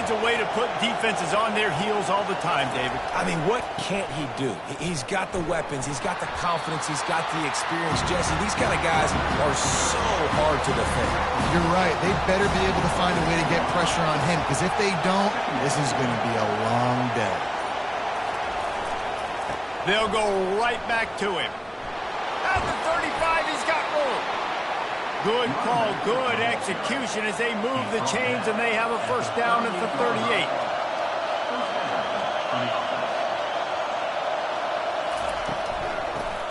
finds a way to put defenses on their heels all the time, David. I mean, what can't he do? He's got the weapons. He's got the confidence. He's got the experience. Jesse, these kind of guys are so hard to defend. You're right. They better be able to find a way to get pressure on him, because if they don't, this is going to be a long day. They'll go right back to him. At the 35, he's got room. Good call, good execution as they move the chains, and they have a first down at the 38.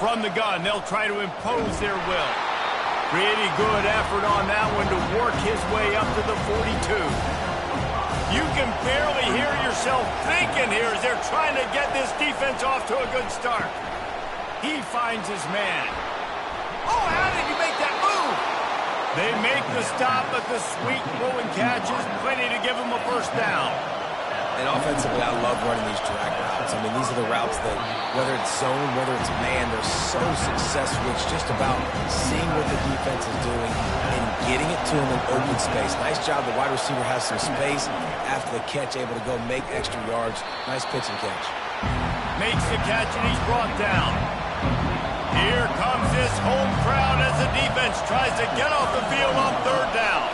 From the gun, they'll try to impose their will. Pretty good effort on that one to work his way up to the 42. You can barely hear yourself thinking here as they're trying to get this defense off to a good start. He finds his man. Oh, how did you make that move? They make the stop, but the sweet throwing catch is plenty to give him a first down. And offensively, I love running these drag routes. I mean, these are the routes that, whether it's zone, whether it's man, they're so successful. It's just about seeing what the defense is doing and getting it to him in open space. Nice job. The wide receiver has some space after the catch, able to go make extra yards. Nice pitch and catch. Makes the catch, and he's brought down. Here comes this home crowd as the defense tries to get off the field on third down.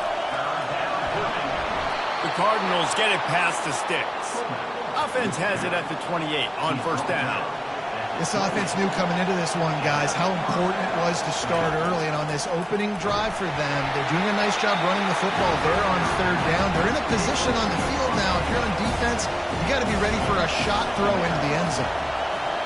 The Cardinals get it past the sticks. Offense has it at the 28 on first down. This offense knew coming into this one, guys, how important it was to start early. And on this opening drive for them, they're doing a nice job running the football. They're on third down. They're in a position on the field now. If you're on defense, you got to be ready for a shot throw into the end zone.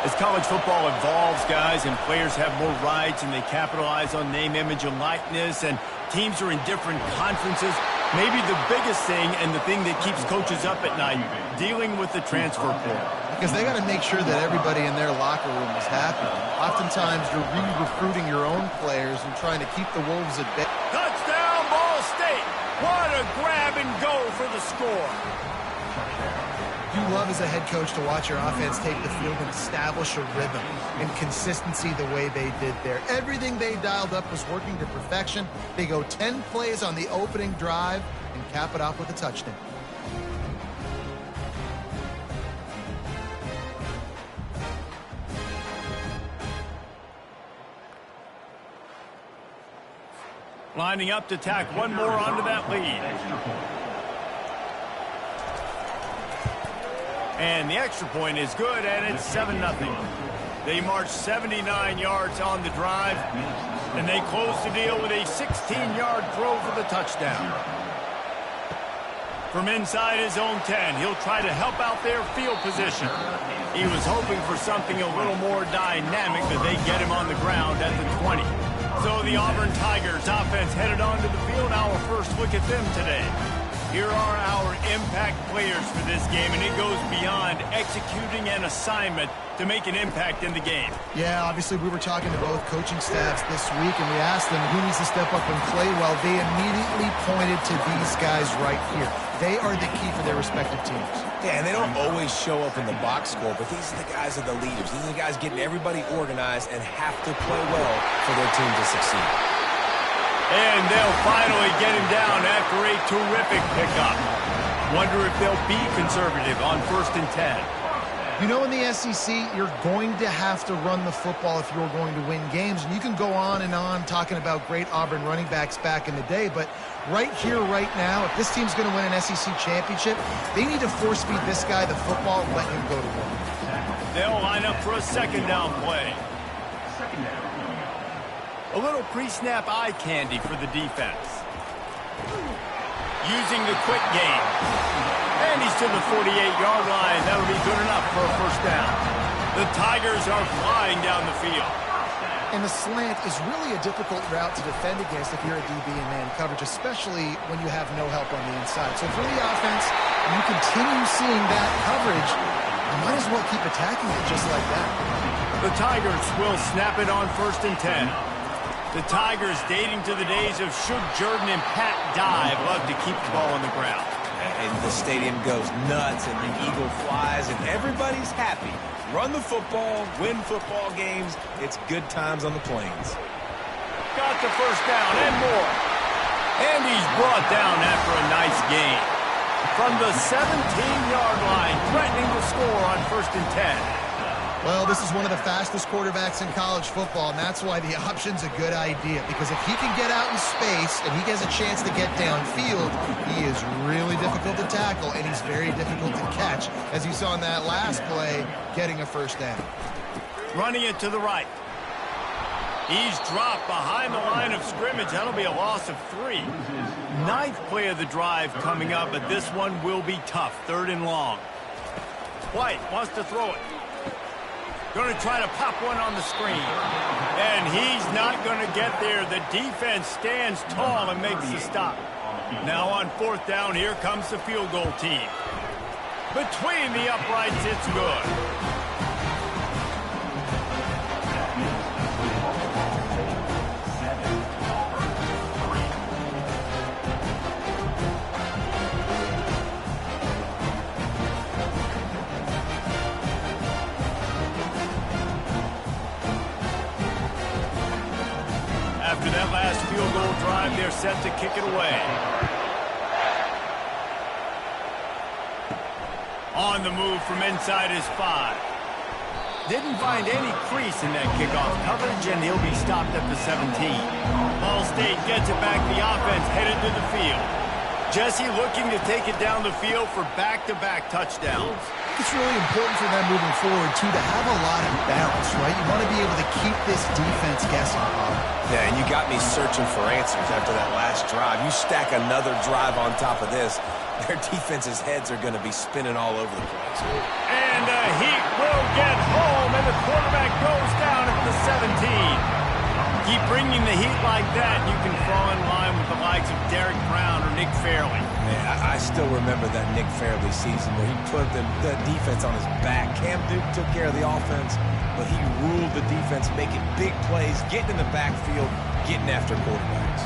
As college football evolves, guys, and players have more rights and they capitalize on name, image, and likeness, and teams are in different conferences, maybe the biggest thing and the thing that keeps coaches up at night, dealing with the transfer portal. Because they got to make sure that everybody in their locker room is happy. Oftentimes, you're re-recruiting your own players and trying to keep the Wolves at bay. Touchdown, Ball State! What a grab and go for the score. You love as a head coach to watch your offense take the field and establish a rhythm and consistency the way they did there. Everything they dialed up was working to perfection. They go 10 plays on the opening drive and cap it off with a touchdown. Lining up to tack one more onto that lead. And the extra point is good, and it's 7-0. They march 79 yards on the drive, and they close the deal with a 16-yard throw for the touchdown. From inside his own 10, he'll try to help out their field position. He was hoping for something a little more dynamic, but they get him on the ground at the 20. So the Auburn Tigers offense headed onto the field. Our first look at them today. Here are our impact players for this game, and it goes beyond executing an assignment to make an impact in the game. Yeah, obviously we were talking to both coaching staffs this week, and we asked them who needs to step up and play well. They immediately pointed to these guys right here. They are the key for their respective teams. Yeah, and they don't always show up in the box score, but these are the guys that are the leaders. These are the guys getting everybody organized and have to play well for their team to succeed. And they'll finally get him down after a terrific pickup. Wonder if they'll be conservative on 1st and 10. You know, in the SEC, you're going to have to run the football if you're going to win games. And you can go on and on talking about great Auburn running backs back in the day, but right here, right now, if this team's going to win an SEC championship, they need to force-feed this guy the football and let him go to work. They'll line up for a second down play. A little pre-snap eye candy for the defense. Using the quick game. And he's to the 48-yard line. That'll be good enough for a first down. The Tigers are flying down the field. And the slant is really a difficult route to defend against if you're a DB in man coverage, especially when you have no help on the inside. So for the offense, you continue seeing that coverage, you might as well keep attacking it just like that. The Tigers will snap it on 1st and 10. The Tigers, dating to the days of Shug Jordan and Pat Dye, love to keep the ball on the ground. And the stadium goes nuts, and the eagle flies, and everybody's happy. Run the football, win football games. It's good times on the plains. Got the first down and more. And he's brought down after a nice gain. from the 17-yard line, threatening to score on 1st and 10. Well, this is one of the fastest quarterbacks in college football, and that's why the option's a good idea. Because if he can get out in space and he has a chance to get downfield, he is really difficult to tackle, and he's very difficult to catch, as you saw in that last play, getting a first down. Running it to the right. He's dropped behind the line of scrimmage. That'll be a loss of 3. 9th play of the drive coming up, but this one will be tough. 3rd and long. White wants to throw it. Going to try to pop one on the screen. And he's not going to get there. The defense stands tall and makes the stop. Now on 4th down, here comes the field goal team. Between the uprights, it's good. After that last field goal drive, they're set to kick it away. On the move from inside his 5. Didn't find any crease in that kickoff coverage, and he'll be stopped at the 17. Ball State gets it back. The offense headed to the field. Jesse looking to take it down the field for back-to-back touchdowns. It's really important for them moving forward, too, to have a lot of balance, right? You want to be able to keep this defense guessing, Bob. Yeah, and you got me searching for answers after that last drive. You stack another drive on top of this, their defense's heads are going to be spinning all over the place. And the Heat will get home, and the quarterback goes down at the 17. Keep bringing the heat like that, and you can fall in line with the likes of Derek Brown or Nick Fairley. Man, I still remember that Nick Fairley season where he put the defense on his back. Cam Newton took care of the offense, but he ruled the defense, making big plays, getting in the backfield, getting after quarterbacks.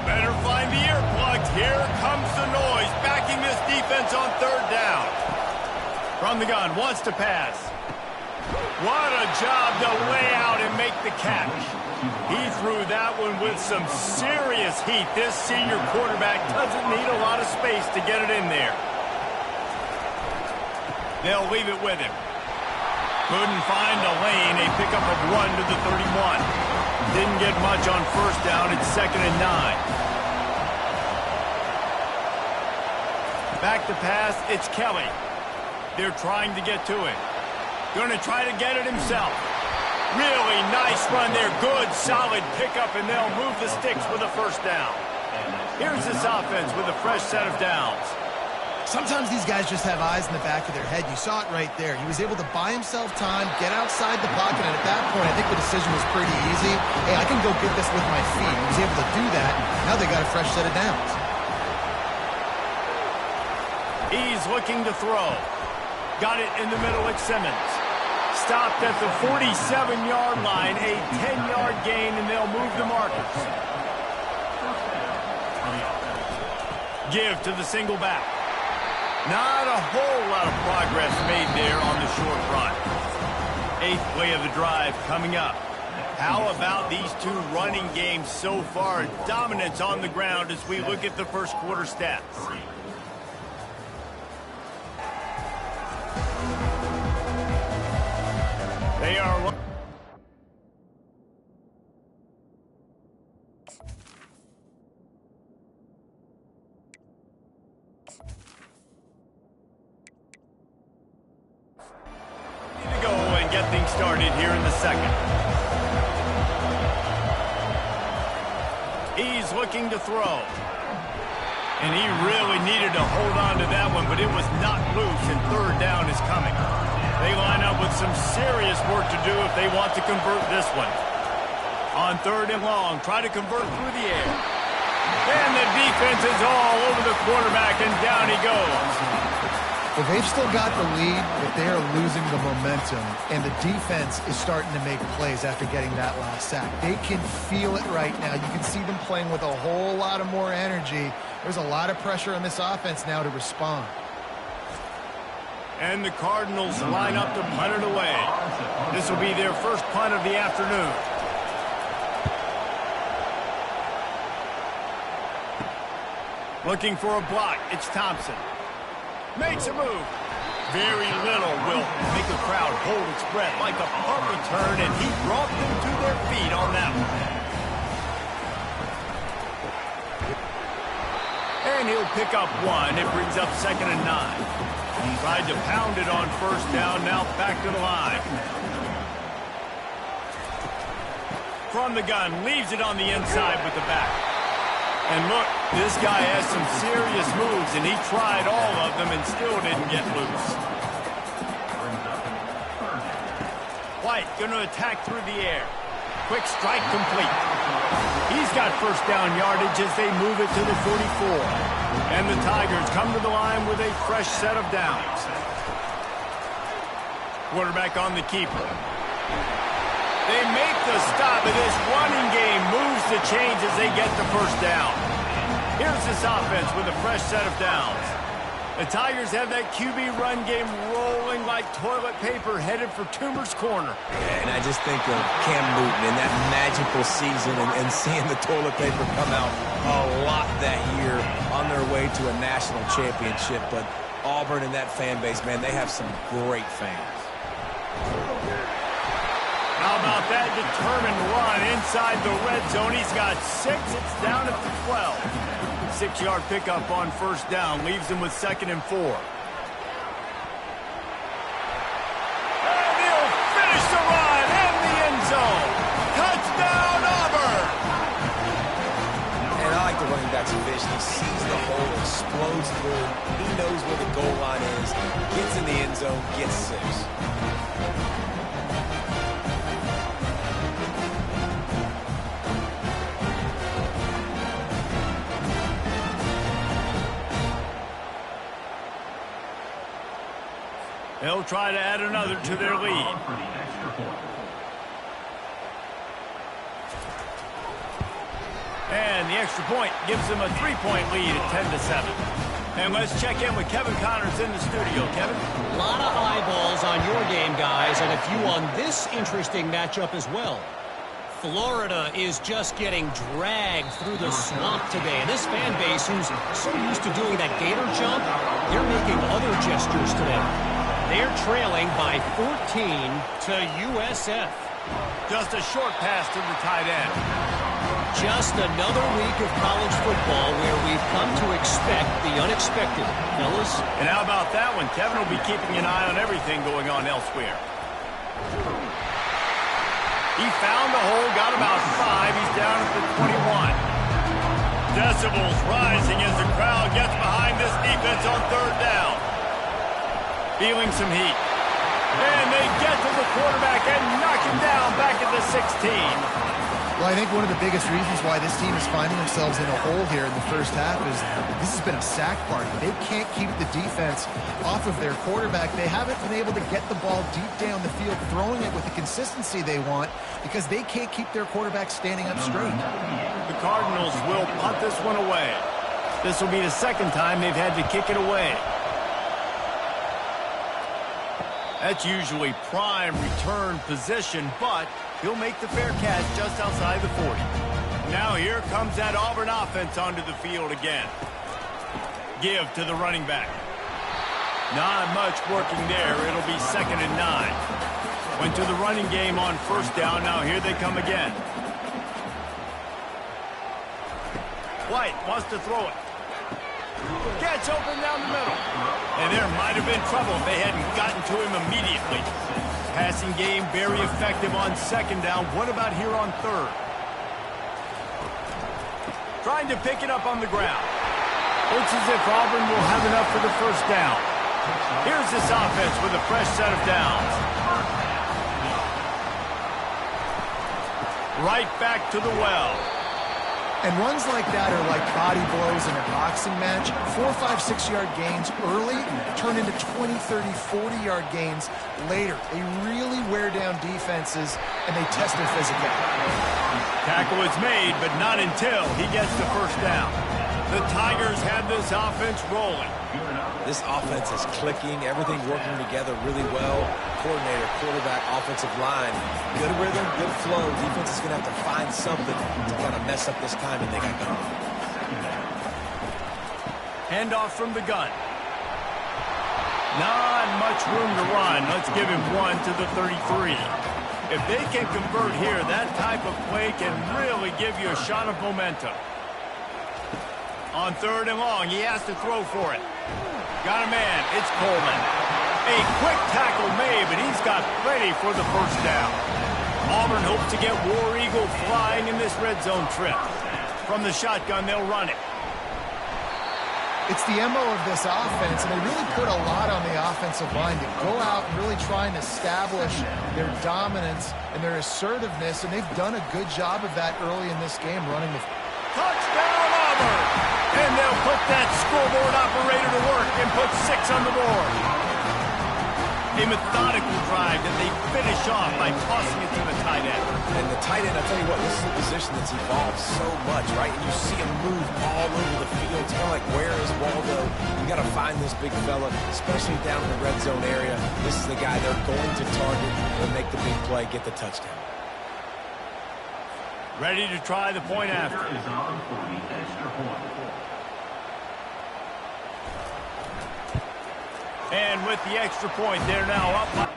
Better find the earplugs. Here comes the noise, backing this defense on 3rd down. From the gun, wants to pass. What a job to lay out and make the catch. He threw that one with some serious heat. This senior quarterback doesn't need a lot of space to get it in there. They'll leave it with him. Couldn't find a lane. A pickup of 1 to the 31. Didn't get much on 1st down. It's 2nd and 9. Back to pass. It's Kelly. They're trying to get to him. Going to try to get it himself. Really nice run there. Good, solid pickup, and they'll move the sticks with a 1st down. Here's this offense with a fresh set of downs. Sometimes these guys just have eyes in the back of their head. You saw it right there. He was able to buy himself time, get outside the pocket, and at that point, I think the decision was pretty easy. Hey, I can go get this with my feet. He was able to do that. Now they got a fresh set of downs. He's looking to throw. Got it in the middle at Simmons. Stopped at the 47-yard line, a 10-yard gain, and they'll move the markers. Give to the single back. Not a whole lot of progress made there on the short run. 8th play of the drive coming up. How about these two running games so far? Dominance on the ground as we look at the first quarter stats. They are... to go and get things started here in the 2nd. He's looking to throw. And he really needed to hold on to that one, but it was not loose, and 3rd down is coming. They line up with some serious work to do if they want to convert this one. On 3rd and long, try to convert through the air. And the defense is all over the quarterback, and down he goes. Well, they've still got the lead, but they are losing the momentum, and the defense is starting to make plays after getting that last sack. They can feel it right now. You can see them playing with a whole lot of more energy. There's a lot of pressure on this offense now to respond. And the Cardinals line up to punt it away. This will be their first punt of the afternoon. Looking for a block. It's Thompson. Makes a move. Very little will make a crowd hold its breath like a punt return, and he brought them to their feet on that one. And he'll pick up one. It brings up 2nd and 9. He tried to pound it on first down, now back to the line. From the gun, leaves it on the inside with the back. And look, this guy has some serious moves, and he tried all of them and still didn't get loose. White going to attack through the air. Quick strike complete. He's got first down yardage as they move it to the 44. And the Tigers come to the line with a fresh set of downs. Quarterback on the keeper. They make the stop, and this running game moves the chains as they get the first down. Here's this offense with a fresh set of downs. The Tigers have that QB run game rolling like toilet paper headed for Toomer's corner. Yeah, and I just think of Cam Newton and that magical season and seeing the toilet paper come out a lot that year on their way to a national championship. But Auburn and that fan base, man, they have some great fans. How about that determined run inside the red zone? He's got 6. It's down at the 12. 6-yard pickup on first down leaves him with 2nd and 4. And he'll finish the run in the end zone. Touchdown, Auburn! And I like the running back's vision. He sees the hole, explodes through. He knows where the goal line is, gets in the end zone, gets 6. They'll try to add another to their lead. And the extra point gives them a 3-point lead at 10-7. And let's check in with Kevin Connors in the studio. Kevin? A lot of eyeballs on your game, guys, and a few on this interesting matchup as well. Florida is just getting dragged through the swamp today. And this fan base, who's so used to doing that gator jump, they're making other gestures today. They're trailing by 14 to USF. Just a short pass to the tight end. Just another week of college football where we've come to expect the unexpected, fellas. And how about that one? Kevin will be keeping an eye on everything going on elsewhere. He found the hole, got about 5. He's down at the 21. Decibels rising as the crowd gets behind this defense on third down. Feeling some heat. And they get to the quarterback and knock him down back at the 16. Well, I think one of the biggest reasons why this team is finding themselves in a hole here in the first half is this has been a sack party. They can't keep the defense off of their quarterback. They haven't been able to get the ball deep down the field, throwing it with the consistency they want because they can't keep their quarterback standing up straight. The Cardinals will punt this one away. This will be the second time they've had to kick it away. That's usually prime return position, but he'll make the fair catch just outside the 40. Now here comes that Auburn offense onto the field again. Give to the running back. Not much working there. It'll be 2nd and 9. Went to the running game on first down. Now here they come again. White wants to throw it. Gets open down the middle. And there might have been trouble if they hadn't gotten to him immediately. Passing game very effective on second down. What about here on third? Trying to pick it up on the ground. Looks as if Auburn will have enough for the first down. Here's this offense with a fresh set of downs. Right back to the well. And runs like that are like body blows in a boxing match. 4, 5, 6-yard gains early turn into 20, 30, 40-yard gains later. They really wear down defenses, and they test their physicality. Tackle is made, but not until he gets the first down. The Tigers have this offense rolling. This offense is clicking, everything working together really well. Coordinator, quarterback, offensive line. Good rhythm, good flow. Defense is going to have to find something to kind of mess up this timing they got going. Handoff from the gun. Not much room to run. Let's give him one to the 33. If they can convert here, that type of play can really give you a shot of momentum. On 3rd and long, he has to throw for it. Got a man. It's Coleman. A quick tackle made, but he's got plenty for the first down. Auburn hopes to get War Eagle flying in this red zone trip. From the shotgun, they'll run it. It's the MO of this offense, and they really put a lot on the offensive line to go out and really try and establish their dominance and their assertiveness, and they've done a good job of that early in this game, running the... Touchdown, Auburn! And they'll put that scoreboard operator to work and put 6 on the board. A methodical drive that they finish off by tossing it to the tight end. And the tight end, I'll tell you what, this is a position that's evolved so much, right? And you see him move all over the field. It's kind of like, where is Waldo? You got to find this big fella, especially down in the red zone area. This is the guy they're going to target and make the big play, get the touchdown. Ready to try the point after. And with the extra point, they're now up.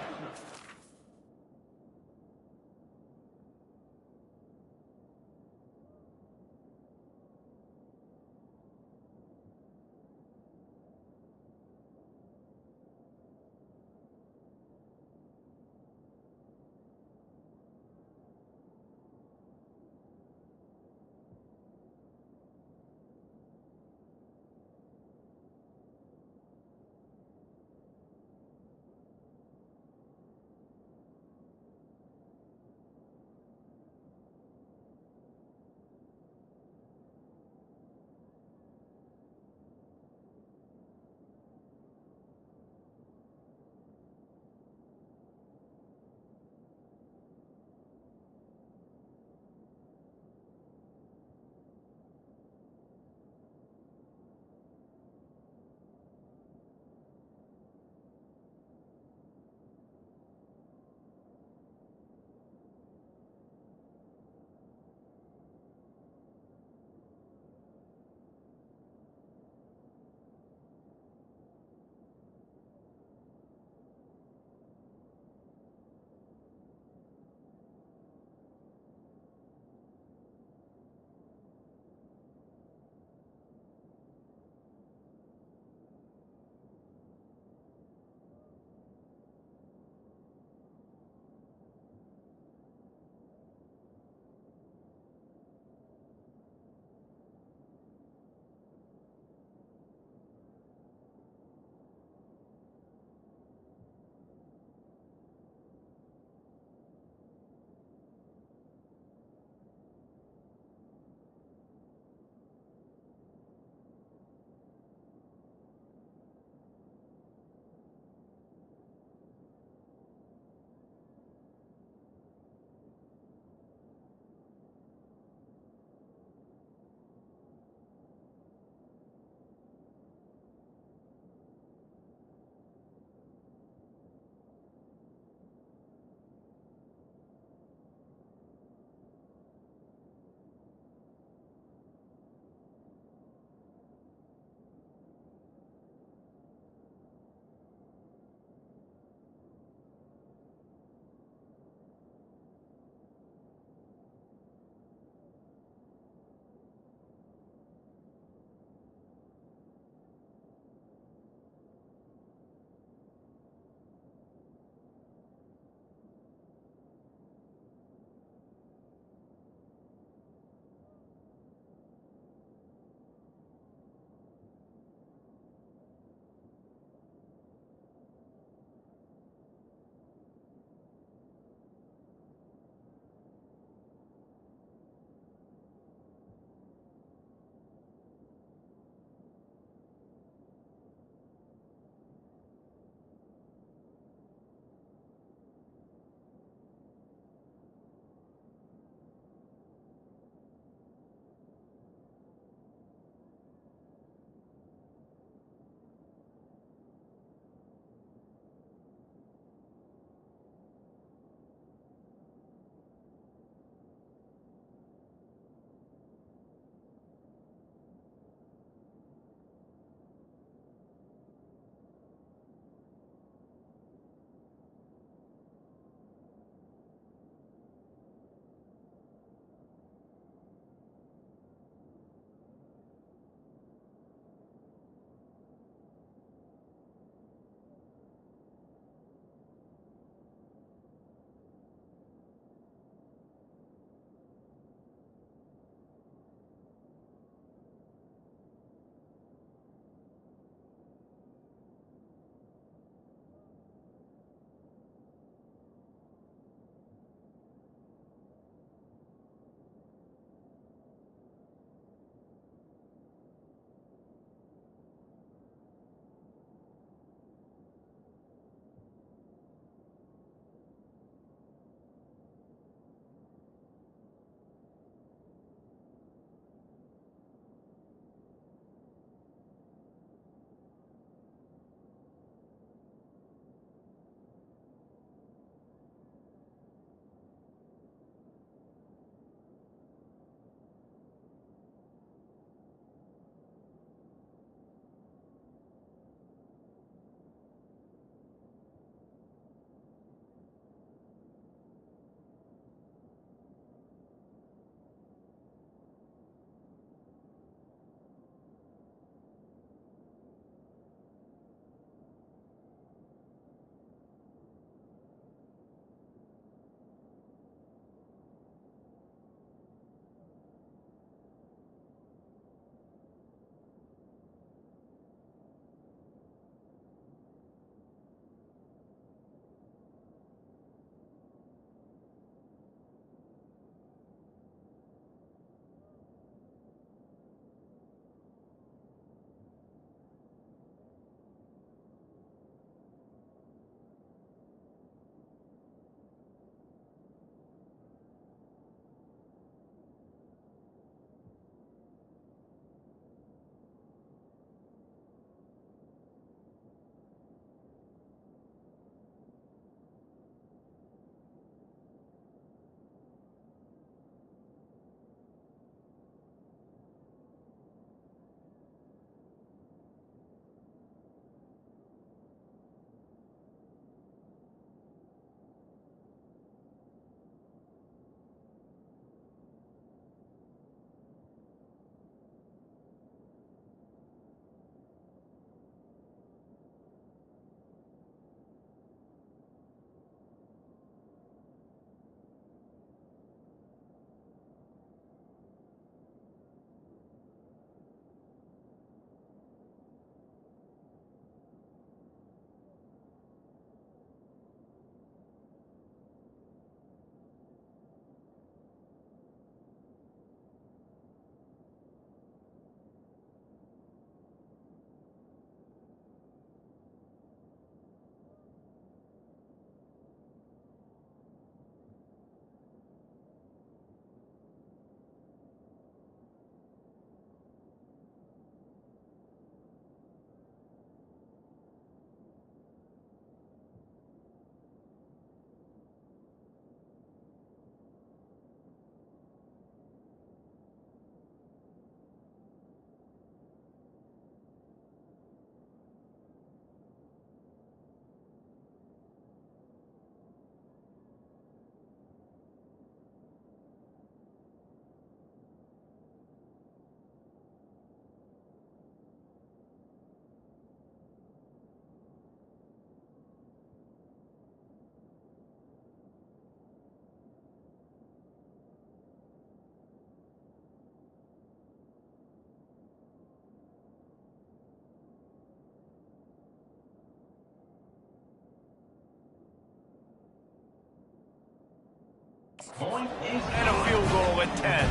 And a field goal at 10.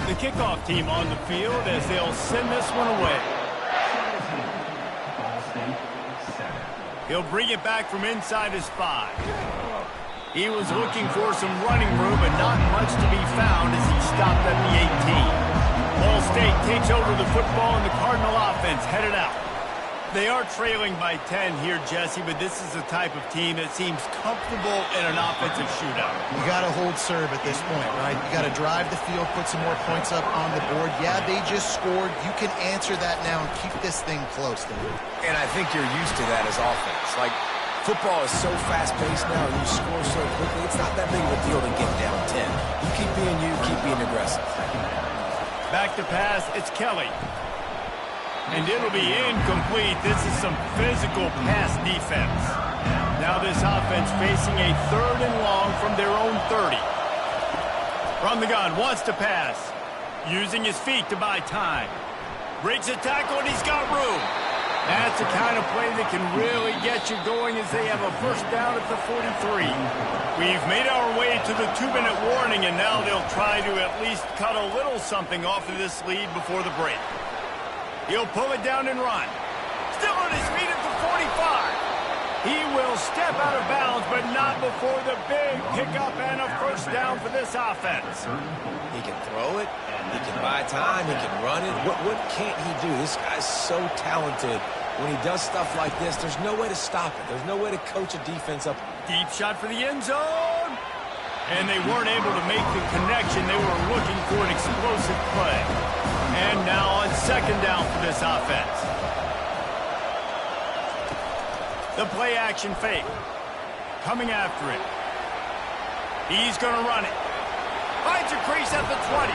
The kickoff team on the field as they'll send this one away. He'll bring it back from inside his 5. He was looking for some running room, but not much to be found as he stopped at the 18. Ball State takes over the football and the Cardinal offense headed out. They are trailing by 10 here, Jesse, but this is the type of team that seems comfortable in an offensive shootout. You got to hold serve at this point, right? You got to drive the field, put some more points up on the board. Yeah, they just scored. You can answer that now and keep this thing close. And I think you're used to that as offense. Like, football is so fast-paced now, and you score so quickly, it's not that big of a deal to get down 10. You keep being you, keep being aggressive. Back to pass, it's Kelly. And it'll be incomplete. This is some physical pass defense. Now this offense facing a 3rd and long from their own 30. From the gun, wants to pass. Using his feet to buy time. Breaks a tackle and he's got room. That's the kind of play that can really get you going as they have a first down at the 43. We've made our way to the 2-minute warning, and now they'll try to at least cut a little something off of this lead before the break. He'll pull it down and run. Still on his feet at the 45. He will step out of bounds, but not before the big pickup and a first down for this offense. He can throw it. He can buy time. He can run it. What can't he do? This guy's so talented. When he does stuff like this, there's no way to stop it. There's no way to coach a defense up. Deep shot for the end zone. And they weren't able to make the connection. They were looking for an explosive play. And now on 2nd down for this offense. The play action fake. Coming after it. He's going to run it. Finds a crease at the 20.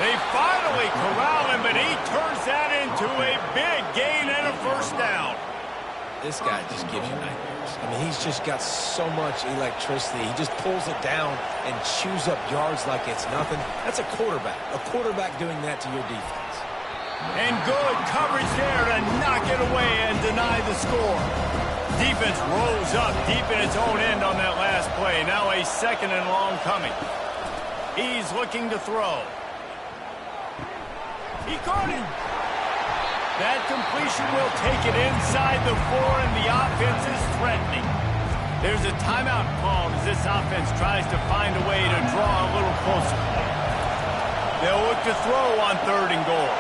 They finally corral him, but he turns that into a big gain and a first down. This guy just gives you nightmares. I mean, he's just got so much electricity. He just pulls it down and chews up yards like it's nothing. That's a quarterback. A quarterback doing that to your defense. And good coverage there to knock it away and deny the score. Defense rolls up deep in its own end on that last play. Now a 2nd and long coming. He's looking to throw. He caught him. That completion will take it inside the 4, and the offense is threatening. There's a timeout called as this offense tries to find a way to draw a little closer. They'll look to throw on 3rd and goal.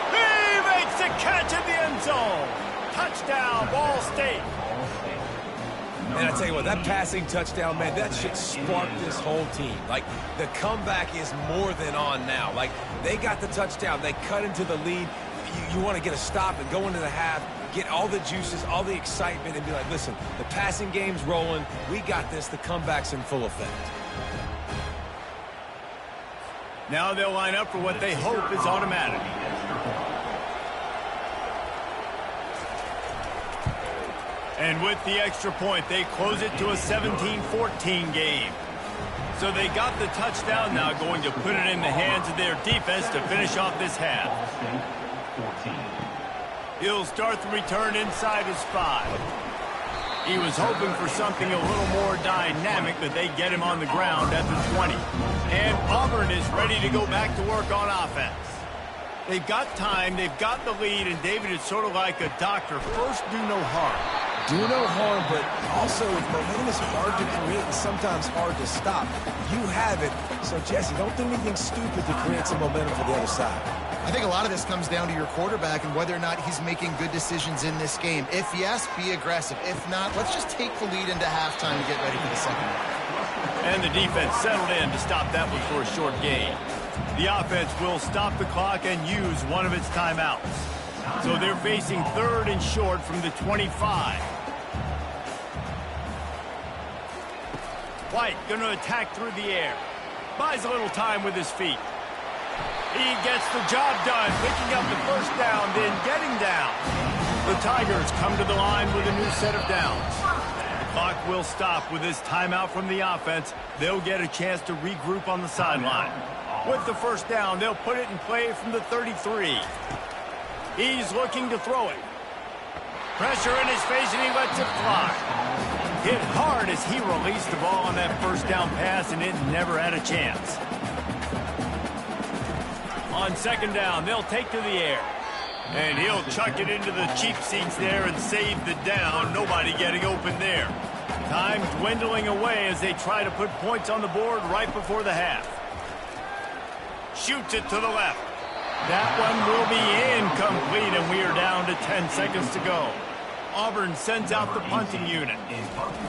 He makes the catch in the end zone. Touchdown, Ball State. And I tell you what, that passing touchdown, man, that should spark this whole team. Like, the comeback is more than on now. Like, they got the touchdown. They cut into the lead. You want to get a stop and go into the half, get all the juices, all the excitement, and be like, listen, the passing game's rolling. We got this. The comeback's in full effect. Now they'll line up for what they hope is automatic. And with the extra point, they close it to a 17-14 game. So they got the touchdown, now going to put it in the hands of their defense to finish off this half. He'll start the return inside his 5. He was hoping for something a little more dynamic, but they get him on the ground at the 20. And Auburn is ready to go back to work on offense. They've got time, they've got the lead, and David, it's sort of like a doctor. First, do no harm. Do no harm, but also momentum is hard to create and sometimes hard to stop. You have it, so Jesse, don't do anything stupid to create some momentum for the other side. I think a lot of this comes down to your quarterback and whether or not he's making good decisions in this game. If yes, be aggressive. If not, let's just take the lead into halftime to get ready for the second half. And the defense settled in to stop that one for a short gain. The offense will stop the clock and use one of its timeouts. So they're facing 3rd and short from the 25. White going to attack through the air. Buys a little time with his feet. He gets the job done, picking up the first down, then getting down. The Tigers come to the line with a new set of downs. The clock will stop with this timeout from the offense. They'll get a chance to regroup on the sideline. With the first down, they'll put it in play from the 33. He's looking to throw it. Pressure in his face, and he lets it fly. Hit hard as he released the ball on that first down pass, and it never had a chance. On second down, they'll take to the air. And he'll chuck it into the cheap seats there and save the down. Nobody getting open there. Time dwindling away as they try to put points on the board right before the half. Shoots it to the left. That one will be incomplete, and we are down to 10 seconds to go. Auburn sends out the punting unit.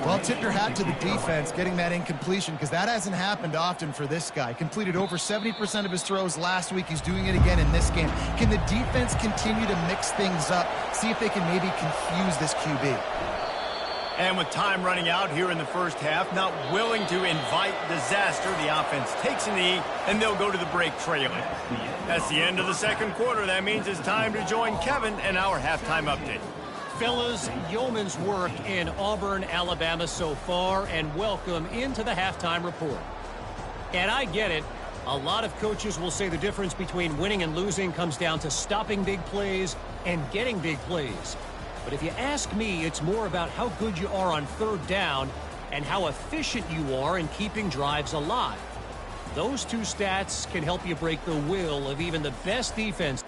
Well, tip your hat to the defense getting that incompletion, because that hasn't happened often for this guy. Completed over 70% of his throws last week. He's doing it again in this game. Can the defense continue to mix things up, see if they can maybe confuse this QB? And with time running out here in the first half, not willing to invite disaster, the offense takes a knee, and they'll go to the break trailing. That's the end of the second quarter. That means it's time to join Kevin and our halftime update. Fellas, yeoman's work in Auburn, Alabama so far, and welcome into the halftime report. And I get it. A lot of coaches will say the difference between winning and losing comes down to stopping big plays and getting big plays. But if you ask me, it's more about how good you are on third down and how efficient you are in keeping drives alive. Those two stats can help you break the will of even the best defense.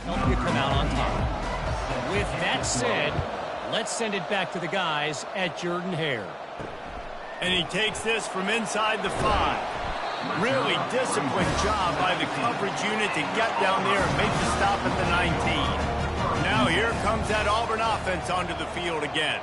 help you come out on top. With that said, let's send it back to the guys at Jordan-Hare. And he takes this from inside the 5. Really disciplined job by the coverage unit to get down there and make the stop at the 19. Now here comes that Auburn offense onto the field again.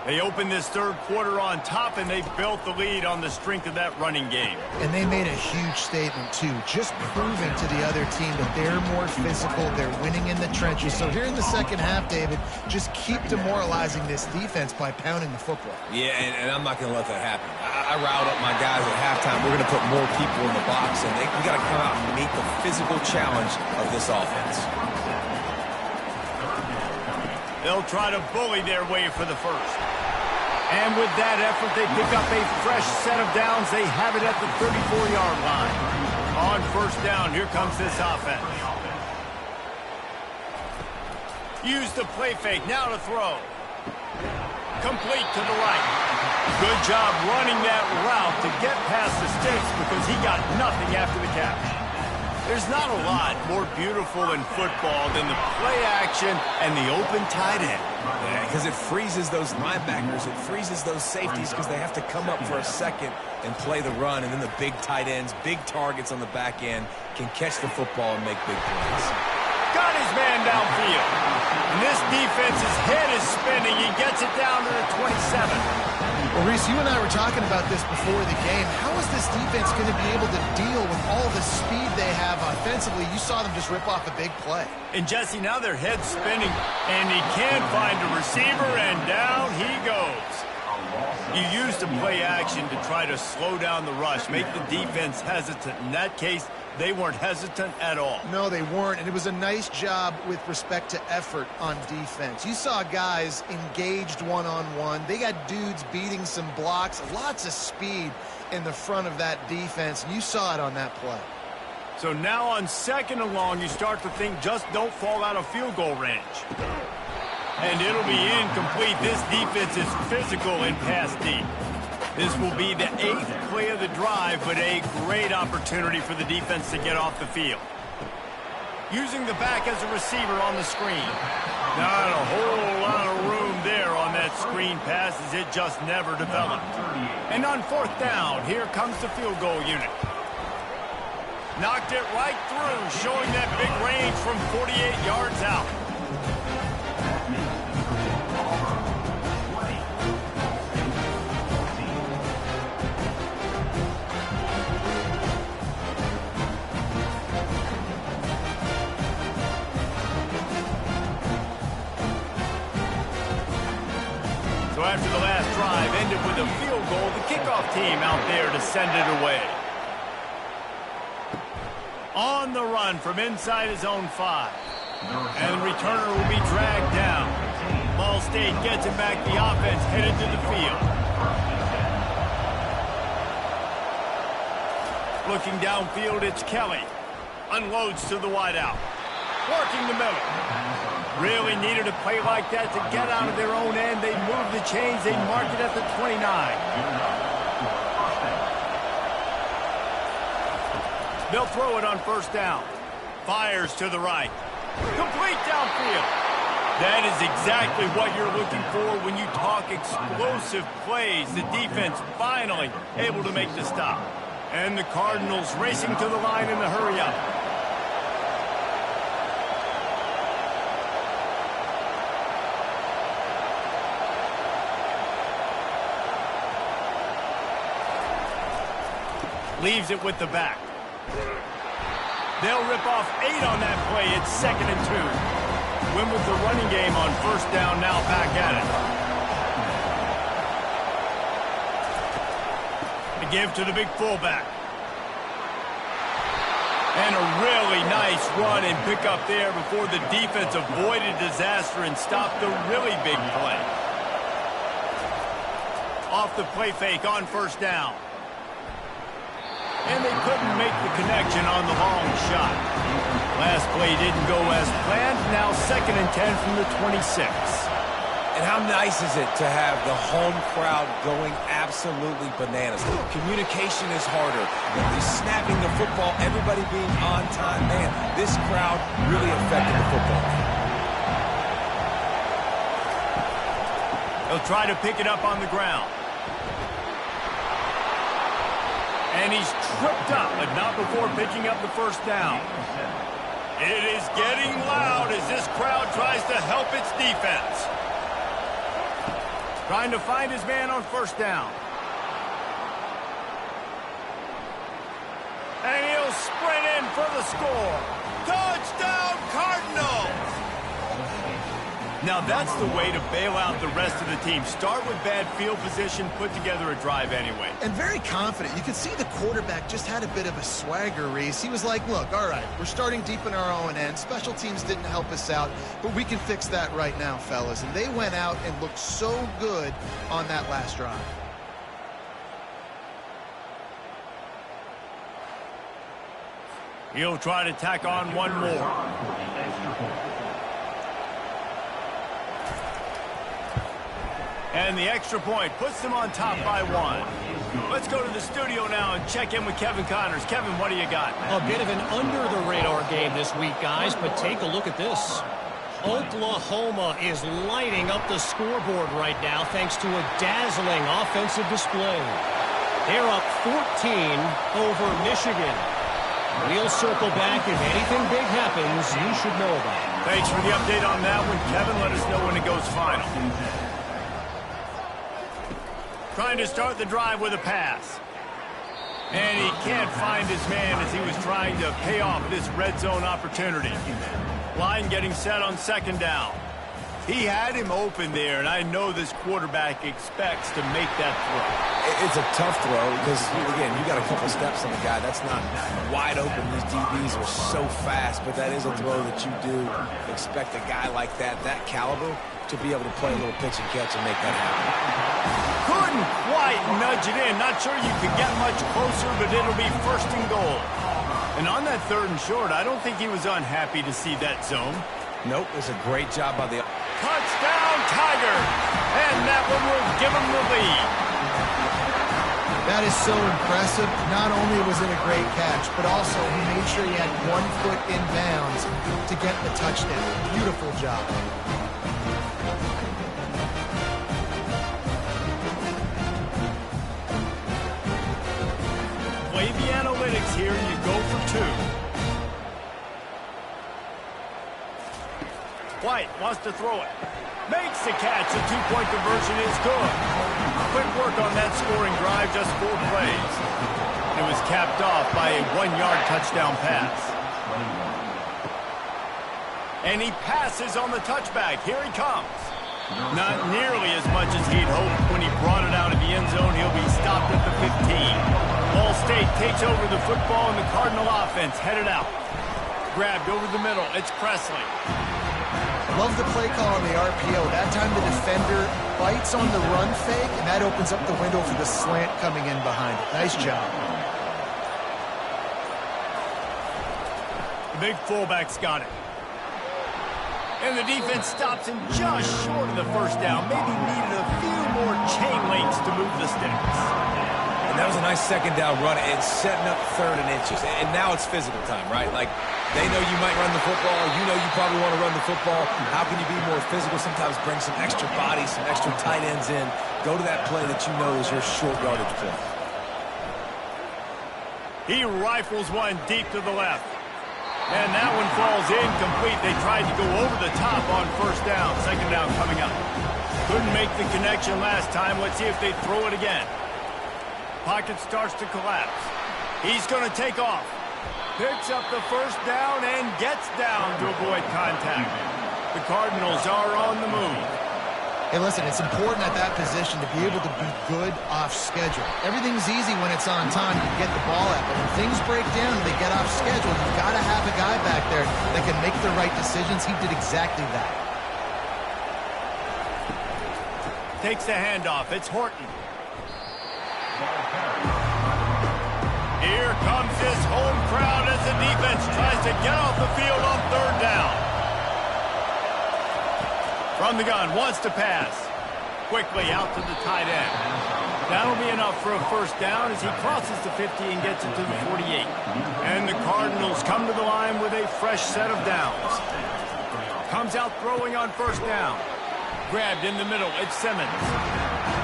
They opened this third quarter on top, and they built the lead on the strength of that running game. And they made a huge statement, too, just proving to the other team that they're more physical, they're winning in the trenches. So here in the second half, David, just keep demoralizing this defense by pounding the football. Yeah, and I'm not going to let that happen. I riled up my guys at halftime. We're going to put more people in the box, and we got to come out and meet the physical challenge of this offense. They'll try to bully their way for the first. And with that effort, they pick up a fresh set of downs. They have it at the 34-yard line. On first down, here comes this offense. Use the play fake, now to throw. Complete to the right. Good job running that route to get past the sticks because he got nothing after the catch. There's not a lot more beautiful in football than the play action and the open tight end. Yeah, because it freezes those linebackers. It freezes those safeties because they have to come up for a second and play the run. And then the big tight ends, big targets on the back end can catch the football and make big plays. Got his man downfield. And this defense's head is spinning. He gets it down to the 27. Well, Reese, you and I were talking about this before the game. How is this defense going to be able to deal with all the speed they have offensively? You saw them just rip off a big play. And, Jesse, now their head's spinning, and he can't find a receiver, and down he goes. You use the play action to try to slow down the rush, make the defense hesitant. In that case, they weren't hesitant at all. No, they weren't, and it was a nice job with respect to effort on defense. You saw guys engaged one-on-one. They got dudes beating some blocks, lots of speed in the front of that defense, and you saw it on that play. So now on second and long, you start to think just don't fall out of field goal range. And it'll be incomplete. This defense is physical and pass deep. This will be the 8th play of the drive, but a great opportunity for the defense to get off the field. Using the back as a receiver on the screen. Not a whole lot of room there on that screen pass as it just never developed. And on fourth down, here comes the field goal unit. Knocked it right through, showing that big range from 48 yards out. So after the last drive ended with a field goal, the kickoff team out there to send it away. On the run from inside his own 5. And the returner will be dragged down. Ball State gets it back. The offense headed to the field. Looking downfield, it's Kelly. Unloads to the wideout. Working the middle. Really needed a play like that to get out of their own end. They move the chains. They mark it at the 29. They'll throw it on first down. Fires to the right. Complete downfield. That is exactly what you're looking for when you talk explosive plays. The defense finally able to make the stop. And the Cardinals racing to the line in the hurry-up. Leaves it with the back. They'll rip off 8 on that play. It's 2nd and 2. Win with the running game on first down, now back at it. The give to the big fullback. And a really nice run and pick up there before the defense avoided disaster and stopped the really big play. Off the play fake on first down. And they couldn't make the connection on the long shot. Last play didn't go as planned. Now 2nd and 10 from the 26. And how nice is it to have the home crowd going absolutely absolutely bananas. Communication is harder. Just snapping the football, everybody being on time. Man, this crowd really affected the football game. He'll try to pick it up on the ground. And he's tripped up, but not before picking up the first down. It is getting loud as this crowd tries to help its defense. Trying to find his man on first down. And he'll sprint in for the score. Touchdown, Cardinals! Now that's the way to bail out the rest of the team. Start with bad field position, put together a drive anyway. And very confident. You could see the quarterback just had a bit of a swagger, Reese. He was like, look, all right, we're starting deep in our own end. Special teams didn't help us out, but we can fix that right now, fellas. And they went out and looked so good on that last drive. He'll try to tack on one more. And the extra point puts them on top by 1. Let's go to the studio now and check in with Kevin Connors. Kevin, what do you got? A bit of an under-the-radar game this week, guys, but take a look at this. Oklahoma is lighting up the scoreboard right now thanks to a dazzling offensive display. They're up 14 over Michigan. We'll circle back if anything big happens you should know about. Thanks for the update on that one, Kevin. Let us know when it goes final. Trying to start the drive with a pass. And he can't find his man as he was trying to pay off this red zone opportunity. Line getting set on second down. He had him open there, and I know this quarterback expects to make that throw. It's a tough throw because, again, you got a couple steps on the guy. That's not wide open. These DBs are so fast, but that is a throw that you do expect a guy like that caliber, to be able to play a little pitch and catch and make that happen. Couldn't quite nudge it in. Not sure you could get much closer, but it'll be first and goal. And on that third and short, I don't think he was unhappy to see that zone. Nope, it's a great job by the... Touchdown, Tiger! And that one will give him the lead. That is so impressive. Not only was it a great catch, but also he made sure he had 1 foot in bounds to get the touchdown. Beautiful job. Play the analytics here, and you go for 2. White wants to throw it. Makes the catch. The 2-point conversion is good. Quick work on that scoring drive, just 4 plays. It was capped off by a 1-yard touchdown pass. And he passes on the touchback. Here he comes. Not nearly as much as he'd hoped. When he brought it out of the end zone, he'll be stopped at the 15. Ball State takes over the football, and the Cardinal offense headed out. Grabbed over the middle. It's Presley. Love the play call on the RPO. That time the defender bites on the run fake, and that opens up the window for the slant coming in behind it. Nice job. The big fullback's got it. And the defense stops him just short of the first down. Maybe needed a few more chain links to move the sticks. And that was a nice second down run and setting up 3rd and inches. And now it's physical time, right? Like, they know you might run the football. You know you probably want to run the football. How can you be more physical? Sometimes bring some extra bodies, some extra tight ends in. Go to that play that you know is your short yardage play. He rifles one deep to the left. And that one falls incomplete. They tried to go over the top on first down. Second down coming up. Couldn't make the connection last time. Let's see if they throw it again. Pocket starts to collapse. He's going to take off. Picks up the first down and gets down to avoid contact. The Cardinals are on the move. Hey, listen, it's important at that position to be able to be good off schedule. Everything's easy when it's on time. You get the ball out. But when things break down and they get off schedule, you've got to have a guy back there that can make the right decisions. He did exactly that. Takes the handoff. It's Horton. Here comes his home crowd as the defense tries to get off the field on third down. From the gun, wants to pass. Quickly out to the tight end. That'll be enough for a first down as he crosses the 50 and gets it to the 48. And the Cardinals come to the line with a fresh set of downs. Comes out throwing on first down. Grabbed in the middle, it's Simmons.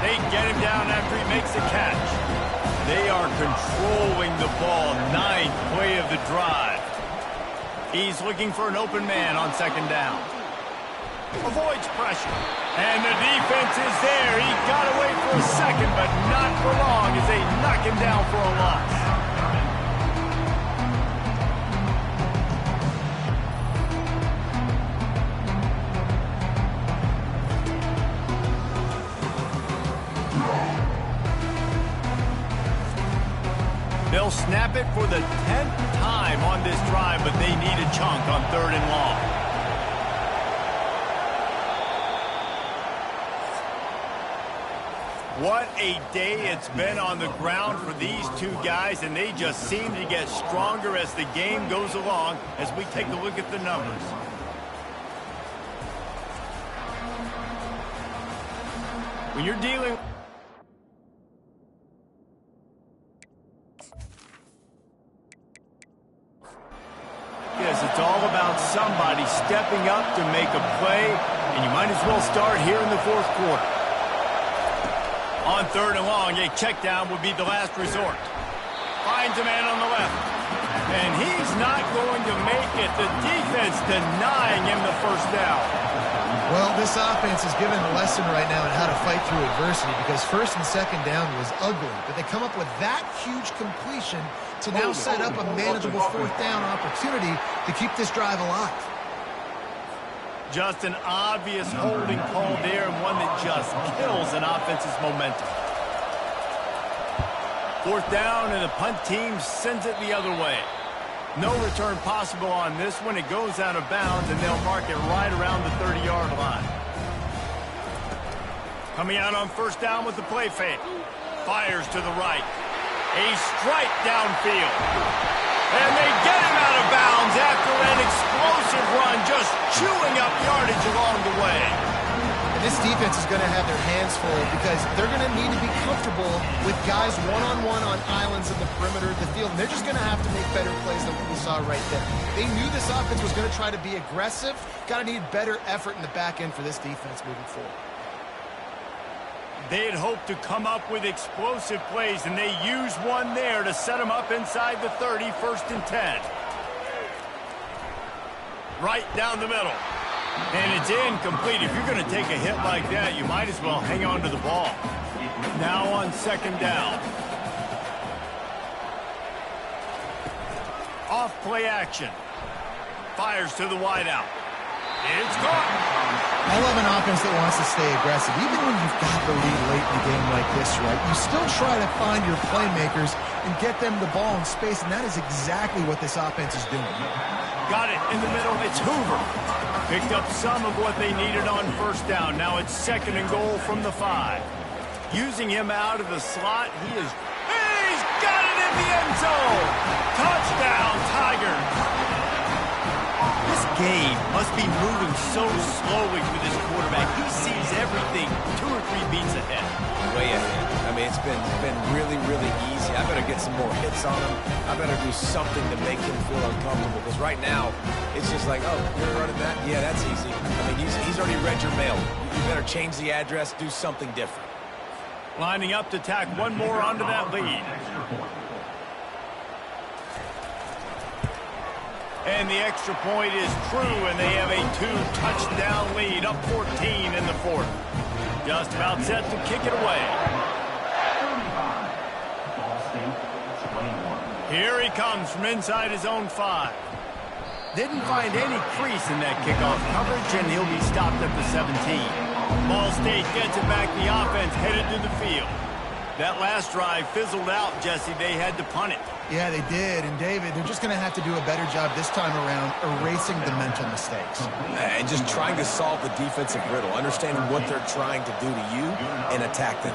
They get him down after he makes the catch. They are controlling the ball, 9th play of the drive. He's looking for an open man on second down. Avoids pressure. And the defense is there. He got away for a second, but not for long as they knock him down for a loss. They'll snap it for the 10th time on this drive, but they need a chunk on 3rd and long. What a day it's been on the ground for these two guys, and they just seem to get stronger as the game goes along as we take a look at the numbers. When you're dealing... Yes, it's all about somebody stepping up to make a play, and you might as well start here in the 4th quarter. On 3rd and long, a check down would be the last resort. Finds a man on the left. And he's not going to make it. The defense denying him the first down. Well, this offense is given a lesson right now on how to fight through adversity because 1st and 2nd down was ugly. But they come up with that huge completion to now set up a manageable 4th down opportunity to keep this drive alive. Just an obvious holding call there, and one that just kills an offense's momentum. 4th down, and the punt team sends it the other way. No return possible on this one. It goes out of bounds, and they'll mark it right around the 30-yard line. Coming out on 1st down with the play fake. Fires to the right. A strike downfield. And they get him out of bounds after an explosive run, just chewing up yardage along the way. And this defense is going to have their hands full because they're going to need to be comfortable with guys one-on-one on islands in the perimeter of the field. And they're just going to have to make better plays than what we saw right there. They knew this offense was going to try to be aggressive. Got to need better effort in the back end for this defense moving forward. They had hoped to come up with explosive plays, and they used one there to set them up inside the 30, 1st and 10. Right down the middle. And it's incomplete. If you're going to take a hit like that, you might as well hang on to the ball. Now on 2nd down. Off play action. Fires to the wideout. It's caught. I love an offense that wants to stay aggressive. Even when you've got the lead late in the game like this, right, you still try to find your playmakers and get them the ball in space, and that is exactly what this offense is doing. Got it in the middle. It's Hoover. Picked up some of what they needed on 1st down. Now it's 2nd and goal from the 5. Using him out of the slot, he's got it in the end zone. Touchdown, Tigers. This game must be moving so slowly for this quarterback. He sees everything 2 or 3 beats ahead. Way ahead. I mean, it's been really, really easy. I better get some more hits on him. I better do something to make him feel uncomfortable. Because right now, it's just like, oh, you're running that? Yeah, that's easy. I mean, he's already read your mail. You better change the address, do something different. Lining up to tack one more onto that lead. And the extra point is true, and they have a 2-touchdown lead, up 14 in the 4th. Just about set to kick it away. Here he comes from inside his own 5. Didn't find any crease in that kickoff coverage, and he'll be stopped at the 17. Ball State gets it back. The offense headed to the field. That last drive fizzled out, Jesse. They had to punt it. Yeah, they did. And, David, they're just going to have to do a better job this time around erasing the mental mistakes. And just trying to solve the defensive riddle, understanding what they're trying to do to you and attack them.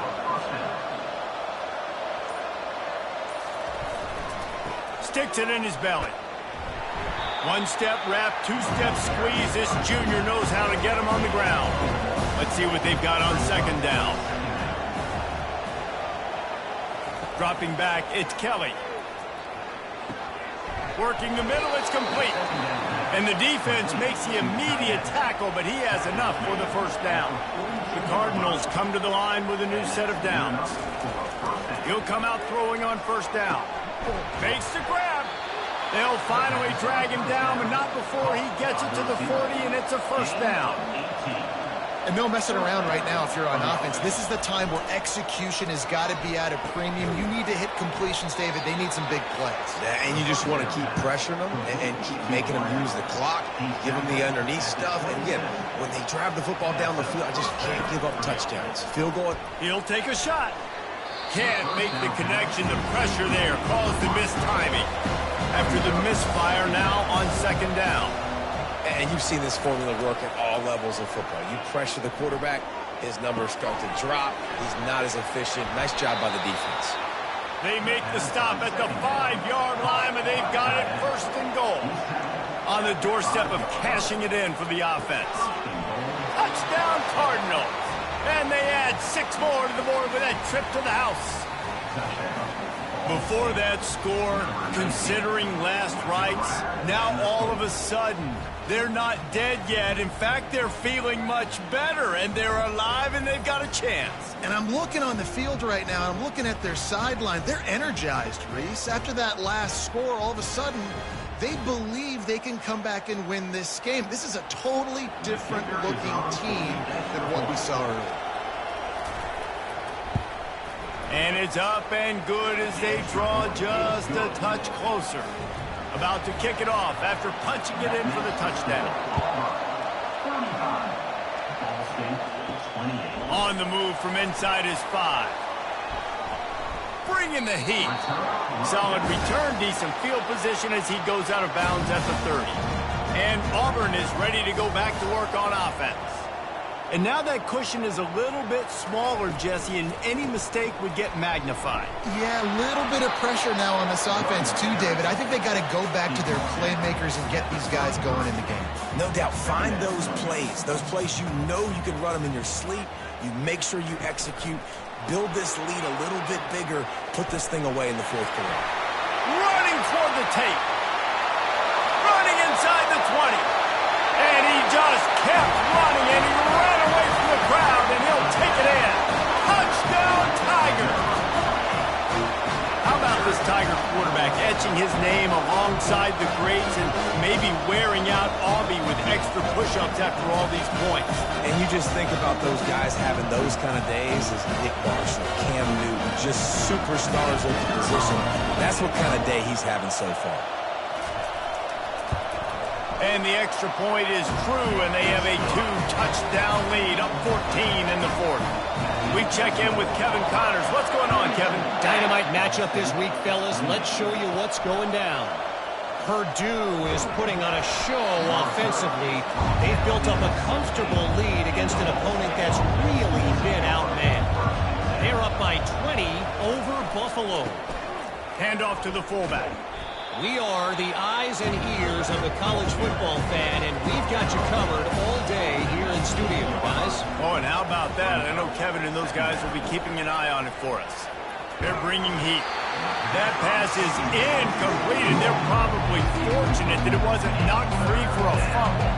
Sticks it in his belly. 1-step wrap, 2-step squeeze. This junior knows how to get him on the ground. Let's see what they've got on 2nd down. Dropping back, it's Kelly. Working the middle, it's complete. And the defense makes the immediate tackle, but he has enough for the first down. The Cardinals come to the line with a new set of downs. He'll come out throwing on first down. Makes the grab. They'll finally drag him down, but not before he gets it to the 40, and it's a first down. And no messing around right now if you're on offense. This is the time where execution has got to be at a premium. You need to hit completions, David. They need some big plays. Yeah, and you just want to keep pressuring them and keep making them use the clock, give them the underneath stuff. And again, when they drive the football down the field, I just can't give up touchdowns. Field goal. He'll take a shot. Can't make the connection. The pressure there caused the missed timing. After the misfire, now on second down. And you've seen this formula work at all levels of football. You pressure the quarterback, his numbers start to drop. He's not as efficient. Nice job by the defense. They make the stop at the 5-yard line, and they've got it first and goal. On the doorstep of cashing it in for the offense. Touchdown Cardinals. And they add 6 more to the board with that trip to the house. Before that score, considering last rites, now all of a sudden, they're not dead yet. In fact, they're feeling much better, and they're alive, and they've got a chance. And I'm looking on the field right now, and I'm looking at their sideline. They're energized, Reese. After that last score, all of a sudden, they believe they can come back and win this game. This is a totally different-looking team than what we saw earlier. And it's up and good as they draw just a touch closer. About to kick it off after punching it in for the touchdown. On the move from inside his 5. Bringing the heat. Solid return, decent field position as he goes out of bounds at the 30. And Auburn is ready to go back to work on offense. And now that cushion is a little bit smaller, Jesse, and any mistake would get magnified. Yeah, a little bit of pressure now on this offense too, David. I think they got to go back to their playmakers and get these guys going in the game. No doubt. Find those plays you know you can run them in your sleep. You make sure you execute. Build this lead a little bit bigger. Put this thing away in the fourth quarter. Running toward the tape. Running inside the 20. And he just kept running, and he ran away from the crowd, and he'll take it in. Touchdown, Tiger! How about this Tiger quarterback etching his name alongside the greats and maybe wearing out Aubie with extra push-ups after all these points? And you just think about those guys having those kind of days as Nick Marshall, Cam Newton, just superstars at the position. That's what kind of day he's having so far. And the extra point is true, and they have a 2-touchdown lead, up 14 in the fourth. We check in with Kevin Connors. What's going on, Kevin? Dynamite matchup this week, fellas. Let's show you what's going down. Purdue is putting on a show offensively. They've built up a comfortable lead against an opponent that's really been outmanned. They're up by 20 over Buffalo. Handoff to the fullback. We are the eyes and ears of the college football fan, and we've got you covered all day here in studio, guys. Oh, and how about that? I know Kevin and those guys will be keeping an eye on it for us. They're bringing heat. That pass is incomplete, and they're probably fortunate that it wasn't knocked free for a fumble.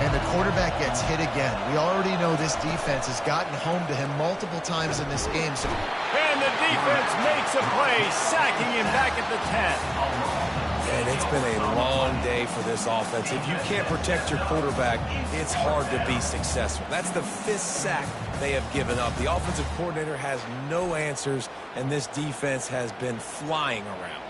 And the quarterback gets hit again. We already know this defense has gotten home to him multiple times in this game. And the defense makes a play, sacking him back at the 10. And it's been a long day for this offense. If you can't protect your quarterback, it's hard to be successful. That's the 5th sack they have given up. The offensive coordinator has no answers, and this defense has been flying around.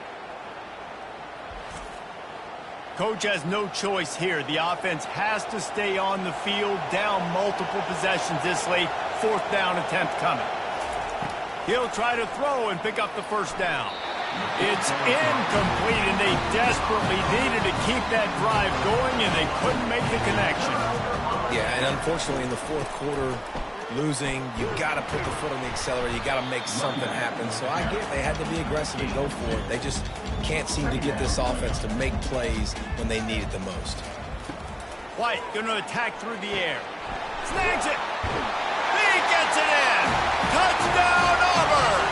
Coach has no choice here. The offense has to stay on the field, down multiple possessions this late. 4th down attempt coming. He'll try to throw and pick up the first down. It's incomplete, and they desperately needed to keep that drive going, and they couldn't make the connection. Yeah, and unfortunately in the fourth quarter, losing, you got to put the foot on the accelerator. You got to make something happen. So I get they had to be aggressive and go for it. They just can't seem to get this offense to make plays when they need it the most. White going to attack through the air. Snags it. He gets it in. Touchdown, Auburn.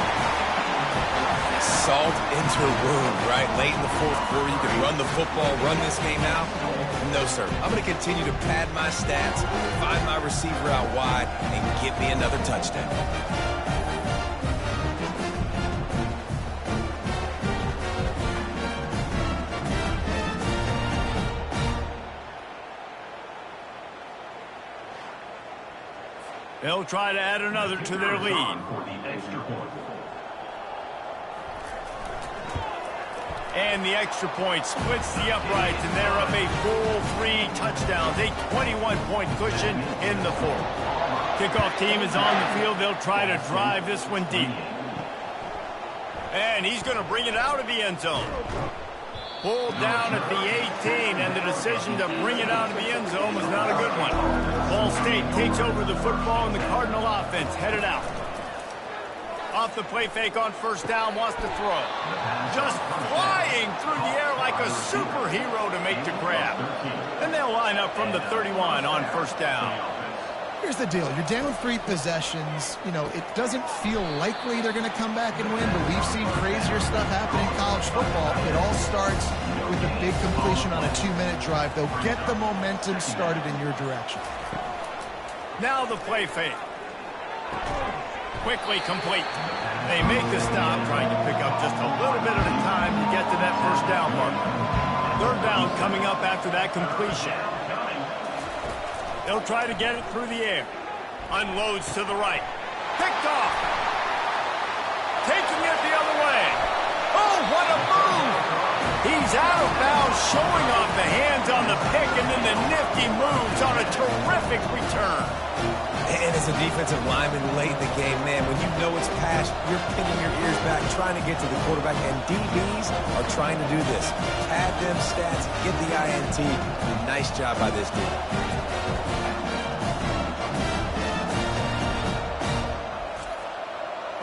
salt into a wound, right? Late in the fourth quarter, you can run the football, run this game out. No, sir. I'm going to continue to pad my stats, find my receiver out wide, and get me another touchdown. They'll try to add another to their lead. And the extra point splits the uprights, and they're up a full 3 touchdowns, a 21-point cushion in the fourth. Kickoff team is on the field. They'll try to drive this one deep. And he's going to bring it out of the end zone. Pulled down at the 18, and the decision to bring it out of the end zone was not a good one. Ball State takes over the football, and the Cardinal offense headed out. Off the play fake on first down, wants to throw. Just flying through the air like a superhero to make the grab. And they'll line up from the 31 on first down. Here's the deal. You're down 3 possessions. You know, it doesn't feel likely they're going to come back and win, but we've seen crazier stuff happen in college football. It all starts with a big completion on a 2-minute drive. They'll get the momentum started in your direction. Now the play fake. Quickly complete. They make the stop, trying to pick up just a little bit at a time to get to that first down mark. Third down coming up after that completion. They'll try to get it through the air. Unloads to the right. Picked off. Taking it the other way. Oh, what a move! He's out of bounds, showing off the hands on the pick, and then the nifty moves on a terrific return. And as a defensive lineman late in the game, man, when you know it's pass, you're pinning your ears back, trying to get to the quarterback, and DBs are trying to do this. Pad them stats, get the INT. Nice job by this dude.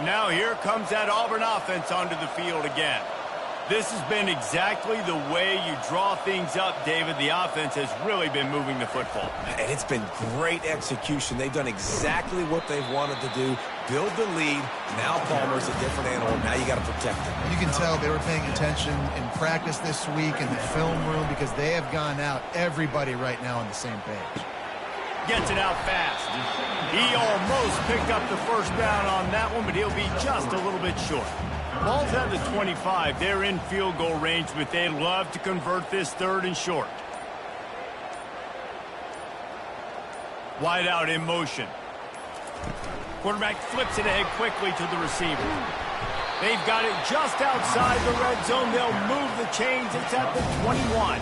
Now here comes that Auburn offense onto the field again. This has been exactly the way you draw things up, David. The offense has really been moving the football. And it's been great execution. They've done exactly what they've wanted to do. Build the lead. Now Palmer's a different animal. Now you got to protect him. You can tell they were paying attention in practice this week in the film room because they have gone out, everybody right now on the same page. Gets it out fast. He almost picked up the first down on that one, but he'll be just a little bit short. Ball's at the 25. They're in field goal range, but they'd love to convert this third and short. Wide out in motion. Quarterback flips it ahead quickly to the receiver. They've got it just outside the red zone. They'll move the chains. It's at the 21.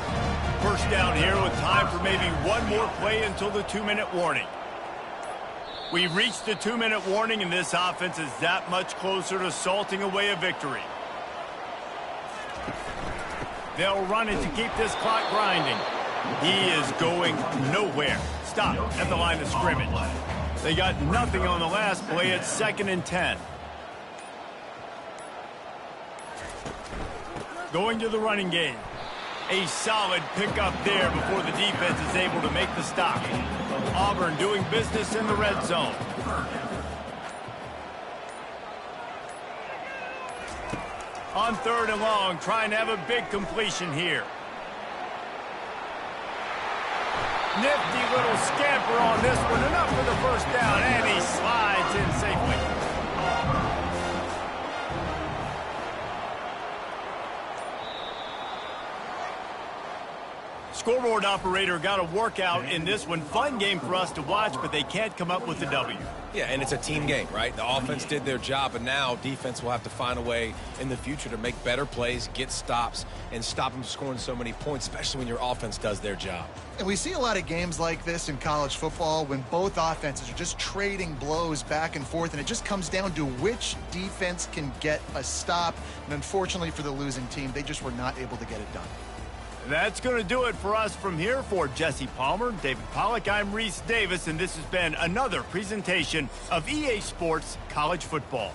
First down here with time for maybe one more play until the 2-minute warning. We've reached the 2-minute warning, and this offense is that much closer to salting away a victory. They'll run it to keep this clock grinding. He is going nowhere. Stop at the line of scrimmage. They got nothing on the last play. It's 2nd and 10. Going to the running game. A solid pickup there before the defense is able to make the stop. Auburn doing business in the red zone. On 3rd and long, trying to have a big completion here. Nifty little scamper on this one. Enough for the first down, and he slides in safely. Scoreboard operator got a workout in this one. Fun game for us to watch, but they can't come up with the W. Yeah, and it's a team game, right? The offense did their job, and now defense will have to find a way in the future to make better plays, get stops, and stop them scoring so many points, especially when your offense does their job. And we see a lot of games like this in college football when both offenses are just trading blows back and forth, and it just comes down to which defense can get a stop. And unfortunately for the losing team, they just were not able to get it done. That's going to do it for us from here. For Jesse Palmer, David Pollack, I'm Reese Davis, and this has been another presentation of EA Sports College Football.